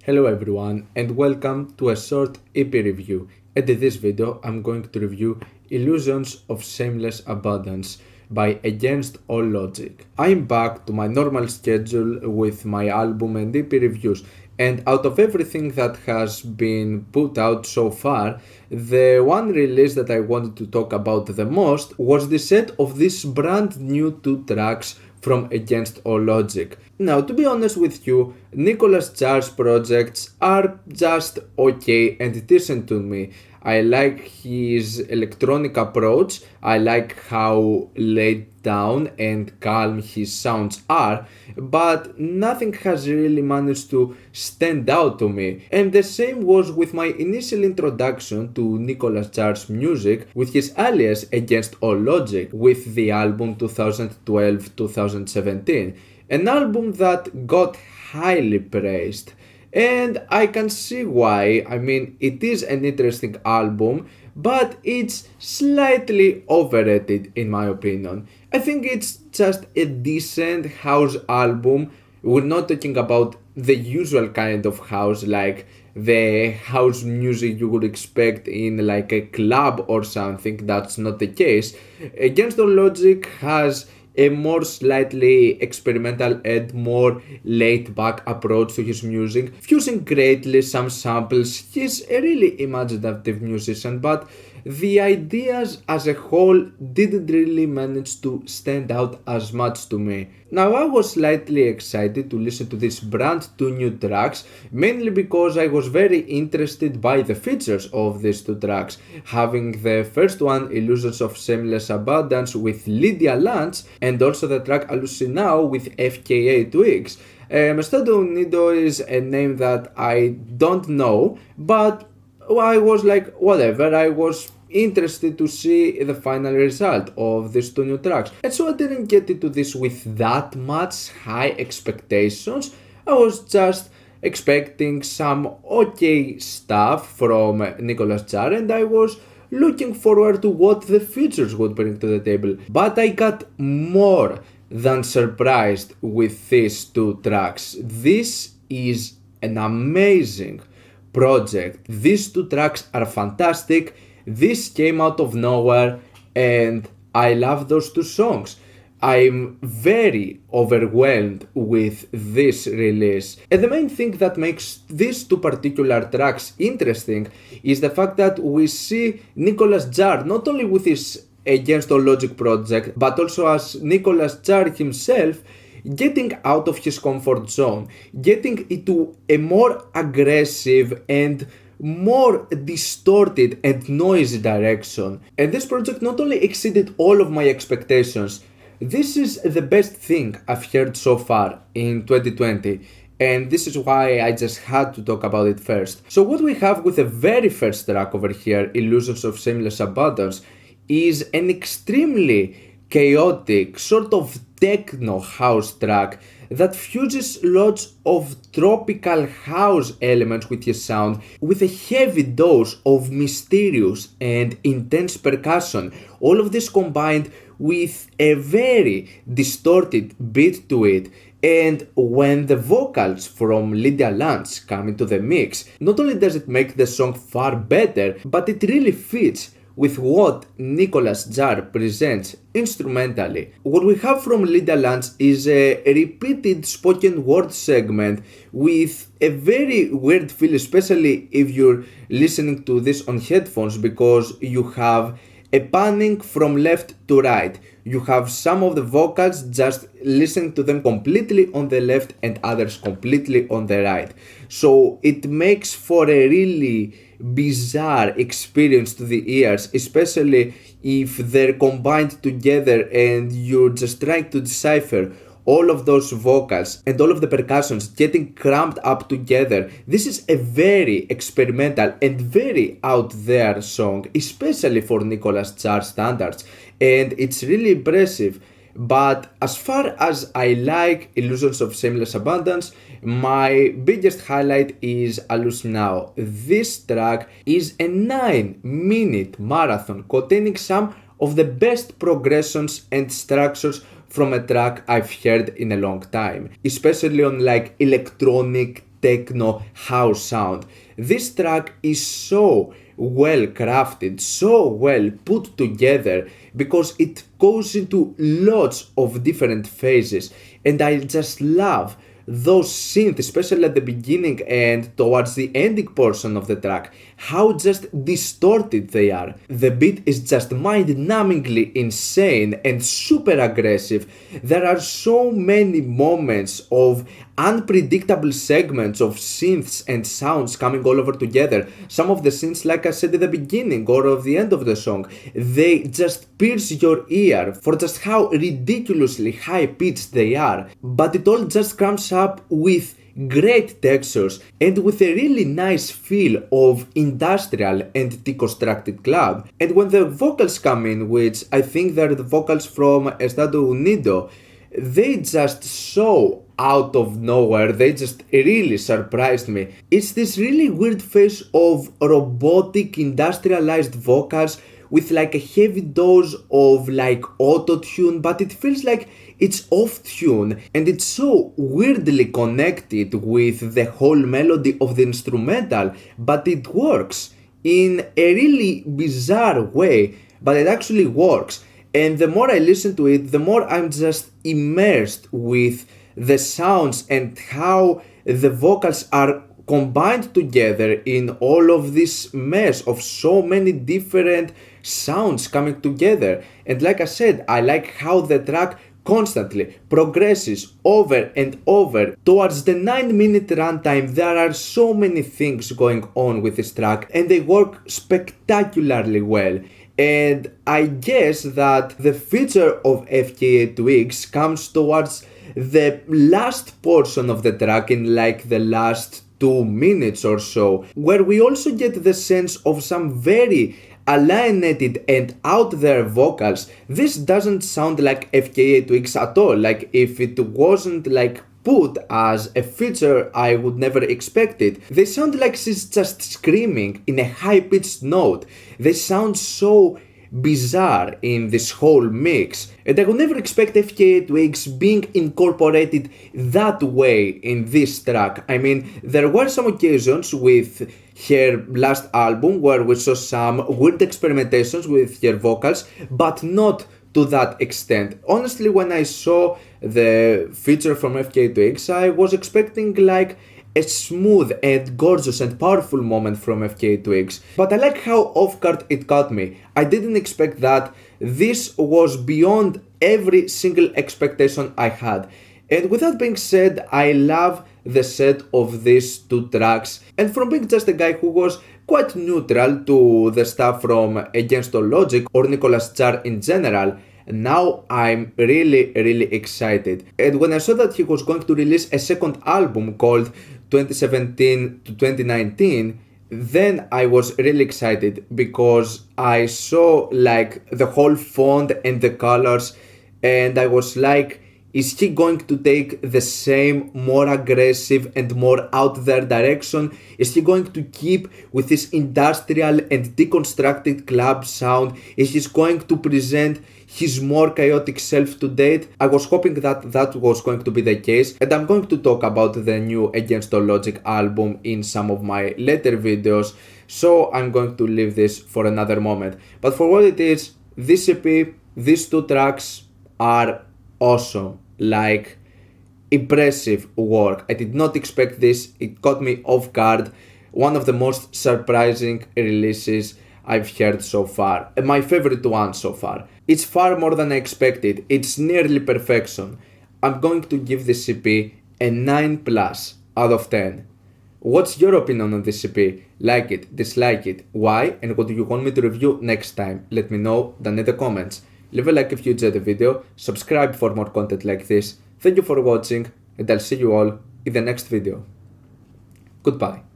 Hello everyone and welcome to a short EP review. And in this video I'm going to review Illusions of Shameless Abundance by Against All Logic. I'm back to my normal schedule with my album and EP reviews, and out of everything that has been put out so far, the one release that I wanted to talk about the most was the set of these brand new 2 tracks from Against All Logic. Now, to be honest with you, Nicolas Jaar's projects are just okay and decent to me. I like his electronic approach, I like how laid down and calm his sounds are, but nothing has really managed to stand out to me. And the same was with my initial introduction to Nicolas Jaar's music with his alias Against All Logic with the album 2012-2017, an album that got highly praised. And I can see why. I mean, it is an interesting album, but it's slightly overrated in my opinion. I think it's just a decent house album. We're not talking about the usual kind of house like the house music you would expect in like a club or something. That's not the case. Against All Logic has a more slightly experimental and more laid-back approach to his music, fusing greatly some samples. He's a really imaginative musician, but the ideas as a whole didn't really manage to stand out as much to me. Now, I was slightly excited to listen to these brand new tracks, mainly because I was very interested by the features of these 2 tracks, having the first one, Illusions of Shameless Abundance with Lydia Lunch, and also the track Hallucinao with FKA Twigs. Estado Unido is a name that I don't know, but I was like, whatever, I was interested to see the final result of these 2 new tracks. And so I didn't get into this with that much high expectations. I was just expecting some okay stuff from Nicolas Jaar, and I was looking forward to what the features would bring to the table. But I got more than surprised with these 2 tracks. This is an amazing project. These 2 tracks are fantastic. This came out of nowhere and I love those 2 songs. I'm very overwhelmed with this release. And the main thing that makes these 2 particular tracks interesting is the fact that we see Nicolas Jaar not only with his Against All Logic project, but also as Nicolas Jaar himself getting out of his comfort zone, getting into a more aggressive and more distorted and noisy direction. And this project not only exceeded all of my expectations, this is the best thing I've heard so far in 2020. And this is why I just had to talk about it first. So what we have with the very first track over here, Illusions of Shameless Abundance, is an extremely chaotic, sort of techno house track that fuses lots of tropical house elements with his sound with a heavy dose of mysterious and intense percussion. All of this combined with a very distorted beat to it. And when the vocals from Lydia Lunch come into the mix, not only does it make the song far better, but it really fits with what Nicolas Jaar presents instrumentally. What we have from Lydia Lunch is a repeated spoken word segment with a very weird feel, especially if you're listening to this on headphones, because you have a panning from left to right. You have some of the vocals just listening to them completely on the left and others completely on the right. So it makes for a really bizarre experience to the ears, especially if they're combined together and you're just trying to decipher all of those vocals and all of the percussions getting cramped up together. This is a very experimental and very out there song, especially for Nicolas Jaar standards, and it's really impressive. But as far as I like Illusions of Shameless Abundance, my biggest highlight is Hallucinao. This track is a 9-minute marathon containing some of the best progressions and structures from a track I've heard in a long time, especially on like electronic techno house sound. This track is so well crafted, so well put together because it goes into lots of different phases, and I just love those synths, especially at the beginning and towards the ending portion of the track, how just distorted they are. The beat is just mind-numbingly insane and super aggressive. There are so many moments of unpredictable segments of synths and sounds coming all over together. Some of the synths, like I said at the beginning or of the end of the song, they just pierce your ear for just how ridiculously high pitched they are. But it all just comes up with great textures and with a really nice feel of industrial and deconstructed club. And when the vocals come in, which I think they're the vocals from Estado Unido, they just so out of nowhere, they just really surprised me. It's this really weird phase of robotic industrialized vocals with like a heavy dose of like auto-tune, but it feels like it's off-tune and it's so weirdly connected with the whole melody of the instrumental, but it works in a really bizarre way, but it actually works. And the more I listen to it, the more I'm just immersed with the sounds and how the vocals are combined together in all of this mess of so many different sounds coming together. And like I said, I like how the track constantly progresses over and over. Towards the 9-minute runtime, there are so many things going on with this track and they work spectacularly well. And I guess that the feature of FKA Twigs comes towards the last portion of the track, in like the last 2 minutes or so, where we also get the sense of some very alienated and out there vocals. This doesn't sound like FKA Twigs at all. Like if it wasn't like put as a feature, I would never expect it. They sound like she's just screaming in a high-pitched note. They sound so bizarre in this whole mix, and I would never expect FKA Twigs being incorporated that way in this track. I mean, there were some occasions with her last album where we saw some weird experimentations with her vocals, but not to that extent. Honestly, when I saw the feature from FKA Twigs, I was expecting like a smooth and gorgeous and powerful moment from FKA Twigs, but I like how off guard it caught me. I didn't expect that. This was beyond every single expectation I had. And with that being said, I love the set of these 2 tracks, and from being just a guy who was quite neutral to the stuff from Against All Logic or Nicolas Jaar in general, now I'm really excited. And when I saw that he was going to release a second album called 2017 to 2019, then I was really excited because I saw like the whole font and the colors, and I was like, is he going to take the same more aggressive and more out there direction? Is he going to keep with his industrial and deconstructed club sound? Is he going to present his more chaotic self to date? I was hoping that that was going to be the case, and I'm going to talk about the new Against All Logic album in some of my later videos, so I'm going to leave this for another moment. But for what it is, this EP, these 2 tracks are awesome, like impressive work. I did not expect this, it caught me off guard. One of the most surprising releases I've heard so far, and my favorite one so far. It's far more than I expected, it's nearly perfection. I'm going to give this EP a 9 plus out of 10. What's your opinion on this EP? Like it, dislike it, why, and what do you want me to review next time? Let me know down in the comments. Leave a like if you enjoyed the video, subscribe for more content like this. Thank you for watching, and I'll see you all in the next video. Goodbye.